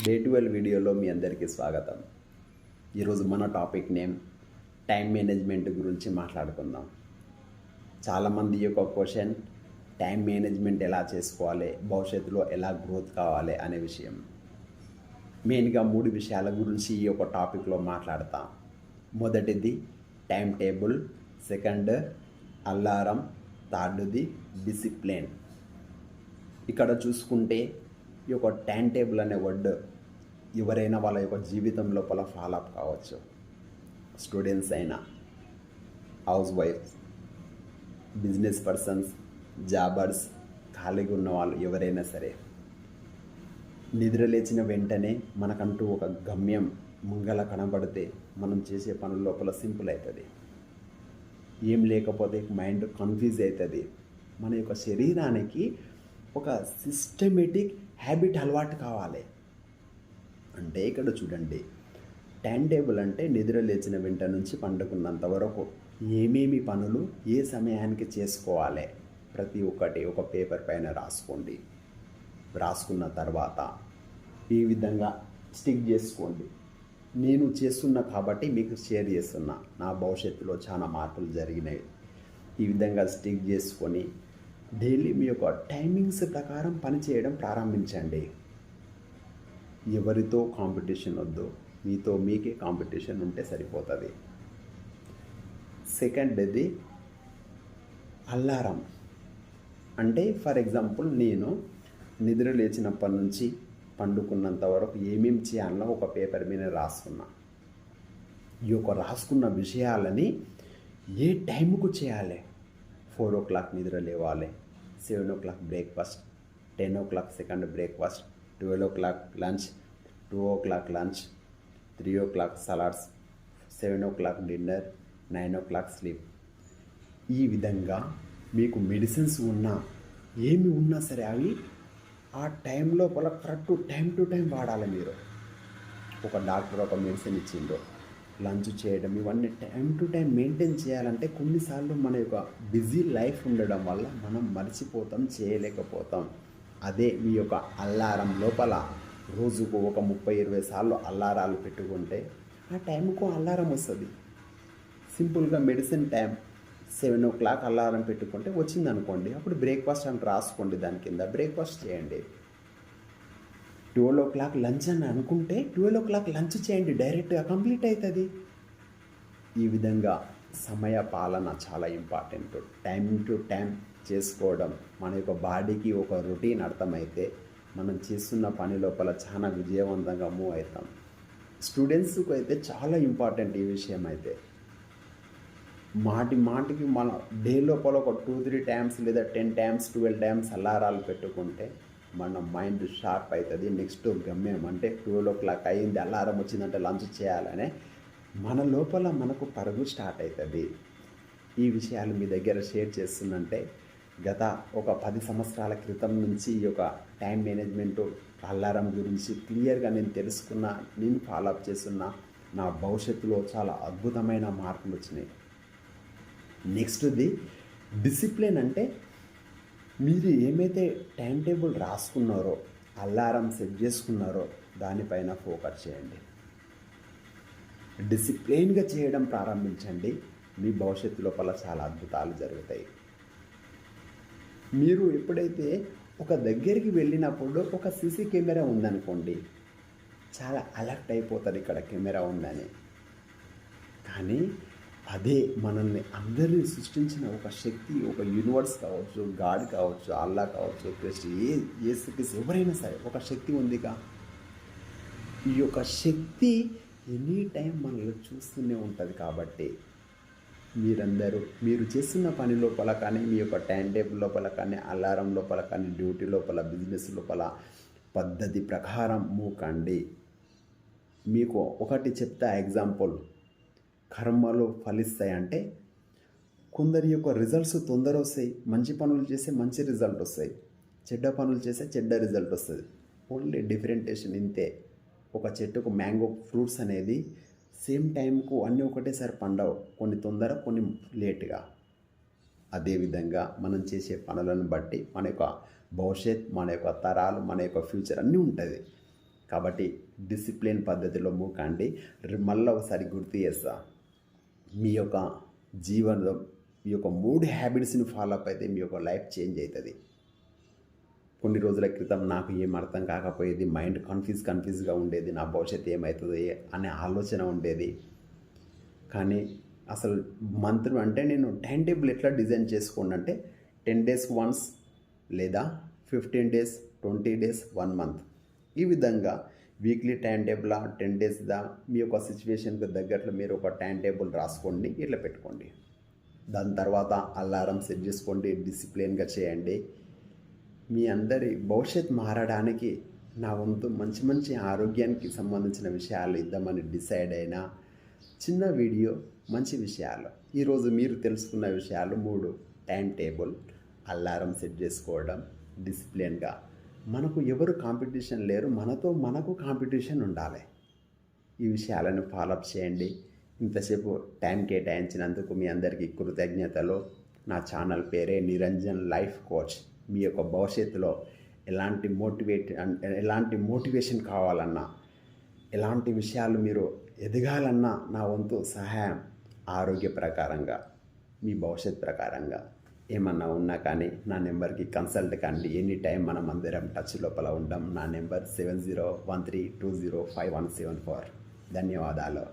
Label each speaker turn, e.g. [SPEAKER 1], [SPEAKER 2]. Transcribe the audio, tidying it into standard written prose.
[SPEAKER 1] Day 12 వీడియోలో మీ అందరికీ స్వాగతం. ఈరోజు మన టాపిక్ నేమ్ టైం మేనేజ్మెంట్ గురించి మాట్లాడుకుందాం. చాలామంది యొక్క క్వశ్చన్ టైం మేనేజ్మెంట్ ఎలా చేసుకోవాలి, భవిష్యత్తులో ఎలా గ్రోత్ కావాలి అనే విషయం. మెయిన్గా 3 విషయాల గురించి ఈ యొక్క టాపిక్లో మాట్లాడతాం. మొదటిది టైం టేబుల్, సెకండ్ అలారం, థర్డ్ది డిసిప్లిన్. ఇక్కడ చూసుకుంటే ఈ యొక్క టైం టేబుల్ అనే వర్డ్ ఎవరైనా వాళ్ళ యొక్క జీవితం లోపల ఫాలో అప్ కావచ్చు. స్టూడెంట్స్ అయినా, హౌస్ వైఫ్స్, బిజినెస్ పర్సన్స్, జాబర్స్, ఖాళీగా ఉన్న వాళ్ళు ఎవరైనా సరే నిద్ర లేచిన వెంటనే మనకంటూ ఒక గమ్యం ముంగల కనబడితే మనం చేసే పనుల లోపల సింపుల్ అవుతుంది. ఏం లేకపోతే మైండ్ కన్ఫ్యూజ్ అవుతుంది. మన యొక్క శరీరానికి ఒక సిస్టమేటిక్ హ్యాబిట్ అలవాటు కావాలి. అంటే ఇక్కడ చూడండి, టైం టేబుల్ అంటే నిద్ర లేచిన వెంట నుంచి పండుకున్నంత వరకు ఏమేమి పనులు ఏ సమయానికి చేసుకోవాలి ప్రతి ఒక్కటి ఒక పేపర్ పైన రాసుకోండి. రాసుకున్న తర్వాత ఈ విధంగా స్టిక్ చేసుకోండి. నేను చేస్తున్నా కాబట్టి మీకు షేర్ చేస్తున్నా. నా భవిష్యత్తులో చాలా మార్పులు జరిగినాయి. ఈ విధంగా స్టిక్ చేసుకొని డైలీ మీ యొక్క టైమింగ్స్ ప్రకారం పనిచేయడం ప్రారంభించండి. ఎవరితో కాంపిటీషన్ వద్దు, మీతో మీకే కాంపిటీషన్ ఉంటే సరిపోతుంది. సెకండ్ది అలారం. అంటే ఫర్ ఎగ్జాంపుల్ నేను నిద్ర లేచినప్పటి నుంచి పండుకున్నంత వరకు ఏమేమి చేయాలో ఒక పేపర్ మీద రాసుకున్నా. ఈ యొక్క రాసుకున్న విషయాలని ఏ టైంకు చేయాలి. 4 o'clock నిద్ర లేవాలి, 7 o'clock breakfast, 10 o'clock second breakfast, 12 o'clock lunch, 2 o'clock lunch, 3 o'clock salads, 7 o'clock dinner, 9 o'clock sleep. ఈ విధంగా మీకు మెడిసిన్స్ ఉన్నా ఏమి ఉన్నా సరే అవి ఆ టైం లోపల కరెక్ట్ టైం టు టైం వాడాలి. మీరు ఒక డాక్టర్ ఒక మెడిసిన్ ఇచ్చిండ్రు, లంచ్ చేయడం, ఇవన్నీ టైం టు టైం మెయింటైన్ చేయాలంటే కొన్నిసార్లు మన యొక్క బిజీ లైఫ్ ఉండడం వల్ల మనం మర్చిపోతాం, చేయలేకపోతాం. అదే మీ యొక్క అలారం లోపల రోజుకు ఒక 30-20 సార్లు అలారాలు పెట్టుకుంటే ఆ టైంకు అలారం వస్తుంది. సింపుల్గా మెడిసిన్ టైం 7 o'clock అలారం పెట్టుకుంటే వచ్చింది అనుకోండి, అప్పుడు బ్రేక్ఫాస్ట్ అని రాసుకోండి, దాని కింద బ్రేక్ఫాస్ట్ చేయండి. 12 o'clock లంచ్ అని అనుకుంటే 12 o'clock లంచ్ చేయండి, డైరెక్ట్గా కంప్లీట్ అవుతుంది. ఈ విధంగా సమయ పాలన చాలా ఇంపార్టెంట్. టైం టు టైం చేసుకోవడం మన యొక్క బాడీకి ఒక రొటీన్ అర్థమైతే మనం చేస్తున్న పని లోపల చాలా విజయవంతంగా మూవ్ అవుతాం. స్టూడెంట్స్కి అయితే చాలా ఇంపార్టెంట్ ఈ విషయం. అయితే మాటికి మన డే లోపల ఒక 2-3 times లేదా 10 times 12 times అలారాలు పెట్టుకుంటే మన మైండ్ షార్ప్ అవుతుంది. నెక్స్ట్ గమ్యం అంటే 12 o'clock అయింది, అలారం వచ్చిందంటే లంచ్ చేయాలనే మన లోపల మనకు పరుగు స్టార్ట్ అవుతుంది. ఈ విషయాలు మీ దగ్గర షేర్ చేస్తుందంటే గత ఒక 10 సంవత్సరాల క్రితం నుంచి ఈ యొక్క టైం మేనేజ్మెంట్ అలారం గురించి క్లియర్గా నేను తెలుసుకున్నా, నేను ఫాలోఅప్ చేస్తున్నా. నా భవిష్యత్తులో చాలా అద్భుతమైన మార్పులు వచ్చినాయి. నెక్స్ట్ది డిసిప్లిన్. అంటే మీరు ఏమైతే టైం టేబుల్ రాసుకున్నారో, అలారం సెట్ చేసుకున్నారో దానిపైన ఫోకస్ చేయండి. డిసిప్లిన్గా చేయడం ప్రారంభించండి. మీ భవిష్యత్తు లోపల చాలా అద్భుతాలు జరుగుతాయి. మీరు ఎప్పుడైతే ఒక దగ్గరికి వెళ్ళినప్పుడు ఒక సీసీ కెమెరా ఉందనుకోండి, చాలా అలర్ట్ అయిపోతారు ఇక్కడ కెమెరా ఉందని. కానీ అదే మనల్ని అందరినీ సృష్టించిన ఒక శక్తి, ఒక యూనివర్స్ కావచ్చు, గాడ్ కావచ్చు, అల్లా కావచ్చు, క్రిస్ట్, యేసుక్రీస్తు, ఎవరైనా సరే ఒక శక్తి ఉందిగా. ఈ యొక్క శక్తి ఎనీ టైం మనల్ని చూస్తూనే ఉంటుంది. కాబట్టి మీరందరూ మీరు చేస్తున్న పని లోపల కానీ, మీ యొక్క టైం టేబుల్ లోపల కానీ, అలారం లోపల కానీ, డ్యూటీ లోపల, బిజినెస్ లోపల పద్ధతి ప్రకారం మూవ్ కండి. మీకు ఒకటి చెప్తా ఎగ్జాంపుల్. కర్మలు ఫలిస్తాయి అంటే కొందరి యొక్క రిజల్ట్స్ తొందర వస్తాయి. మంచి పనులు చేస్తే మంచి రిజల్ట్ వస్తాయి, చెడ్డ పనులు చేస్తే చెడ్డ రిజల్ట్ వస్తుంది. ఓన్లీ డిఫరెంటేషన్ ఇంతే. ఒక చెట్టుకు మ్యాంగో ఫ్రూట్స్ అనేది సేమ్ టైంకు అన్నీ ఒకటేసారి పండవు, కొన్ని తొందర, కొన్ని లేట్గా. అదేవిధంగా మనం చేసే పనులను బట్టి మన యొక్క భవిష్యత్, మన యొక్క తరాలు, మన యొక్క ఫ్యూచర్ అన్నీ ఉంటుంది. కాబట్టి డిసిప్లిన్ పద్ధతిలో మూవ్ కండి. మళ్ళీ ఒకసారి గుర్తు చేస్తా, మీ యొక్క జీవనం మీ యొక్క 3 హ్యాబిట్స్ని ఫాలో అప్ అయితే మీ యొక్క లైఫ్ చేంజ్ అవుతుంది. కొన్ని రోజుల క్రితం నాకు ఏం అర్థం కాకపోయేది, మైండ్ కన్ఫ్యూజ్గా ఉండేది, నా భవిష్యత్తు ఏమవుతుంది అనే ఆలోచన ఉండేది. కానీ అసలు మంత్రం అంటే నేను టైం టేబుల్ ఎట్లా డిజైన్ చేసుకోండి అంటే 10 days వన్స్ లేదా 15 days, 20 days, 1 month, ఈ విధంగా వీక్లీ టైం టేబుల్ 10 days మీ యొక్క సిచ్యువేషన్కి తగ్గట్లు మీరు ఒక టైం టేబుల్ రాసుకోండి, ఇట్లా పెట్టుకోండి. దాని తర్వాత అలారం సెట్ చేసుకోండి, డిసిప్లిన్గా చేయండి. మీ అందరి భవిష్యత్ మారడానికి నా వంతు మంచి మంచి ఆరోగ్యానికి సంబంధించిన విషయాలు ఇద్దామని డిసైడ్ అయిన చిన్న వీడియో, మంచి విషయాలు. ఈరోజు మీరు తెలుసుకున్న విషయాలు 3: టైం టేబుల్, అలారం సెట్ చేసుకోవడం, డిసిప్లిన్గా. మనకు ఎవరు కాంపిటీషన్ లేరు, మనకు కాంపిటీషన్ ఉండాలి. ఈ విషయాలను ఫాలోఅప్ చేయండి. ఇంతసేపు టైం కేటాయించినందుకు మీ అందరికీ కృతజ్ఞతలు. నా ఛానల్ పేరే నిరంజన్ లైఫ్ కోచ్. మీ యొక్క భవిష్యత్తులో ఎలాంటి మోటివేషన్ కావాలన్నా, ఎలాంటి విషయాలు మీరు ఎదగాలన్నా నా వంతు సహాయం, ఆరోగ్య ప్రకారంగా, మీ భవిష్యత్ ప్రకారంగా ఏమన్నా ఉన్నా కానీ నా నెంబర్కి కన్సల్ట్ కండి. ఎనీ టైం మనం అందరం టచ్ లోపల ఉంటాం. నా నెంబర్ 7013205174. ధన్యవాదాలు.